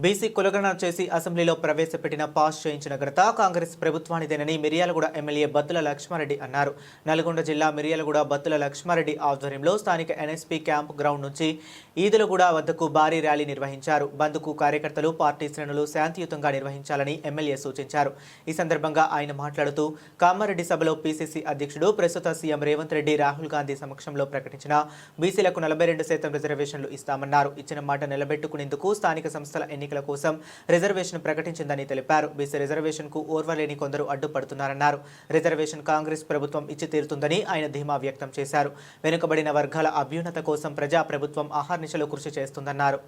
BC కులగణన చేసి అసెంబ్లీలో ప్రవేశపెట్టిన పాస్ చేయించిన ఘనత కాంగ్రెస్ ప్రభుత్వానిదేనని మిర్యాలగూడ ఎమ్మెల్యే బత్తుల లక్ష్మారెడ్డి అన్నారు. నల్గొండ జిల్లా మిర్యాలగూడ బత్తుల లక్ష్మారెడ్డి ఆధ్వర్యంలో స్థానిక ఎన్ఎస్పీ క్యాంప్ గ్రౌండ్ నుంచి ఈదులగూడ వద్దకు భారీ ర్యాలీ నిర్వహించారు. బంద్కు కార్యకర్తలు, పార్టీ శ్రేణులు శాంతియుతంగా నిర్వహించాలని ఎమ్మెల్యే సూచించారు. ఈ సందర్భంగా ఆయన మాట్లాడుతూ కామారెడ్డి సభలో పీసీసీ అధ్యక్షుడు ప్రస్తుత సీఎం రేవంత్ రెడ్డి రాహుల్ గాంధీ సమక్షంలో ప్రకటించిన బీసీలకు 42% రిజర్వేషన్లు ఇస్తామన్నారు. ఇచ్చిన మాట నిలబెట్టుకునేందుకు స్థానిక సంస్థల ఎన్నికల కోసం రిజర్వేషన్ ప్రకటించిందని తెలిపారు. బీసీ రిజర్వేషన్ కు ఓర్వలేని కొందరు అడ్డుపడుతున్నారన్నారు. రిజర్వేషన్ కాంగ్రెస్ ప్రభుత్వం ఇచ్చి తీరుతుందని ఆయన ధీమా వ్యక్తం చేశారు. వెనుకబడిన వర్గాల అభ్యున్నత కోసం ప్రజా ప్రభుత్వం అహర్నిశలు కృషి చేస్తుందన్నారు.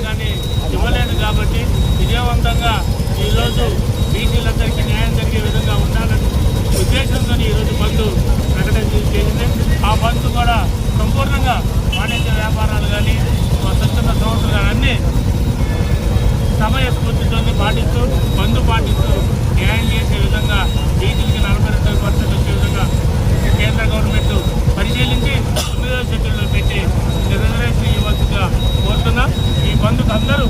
మనం ఇవ్వలేదు కాబట్టి విజయవంతంగా ఈరోజు బీసీలందరికీ న్యాయం జరిగే విధంగా ఉండాలని ఉద్దేశంతో ఈరోజు బంద్ ప్రకటన చేసింది. ఆ బంద్ కూడా సంపూర్ణంగా వాణిజ్య వ్యాపారాలు కానీ స్వచ్ఛంద సంస్థలు కానీ అన్నీ సమయ స్ఫూర్తితో పాటిస్తూ బంద్ పాటిస్తూ న్యాయం చేసే విధంగా బీసీలకి 42% వచ్చే విధంగా కేంద్ర గవర్నమెంట్ పరిశీలించి 9వ షెడ్యూల్లో పెట్టి రిజర్వేషన్ ఇవ్వాల్సిందిగా కోరుతున్నాం. ఈ బంద్కు అందరూ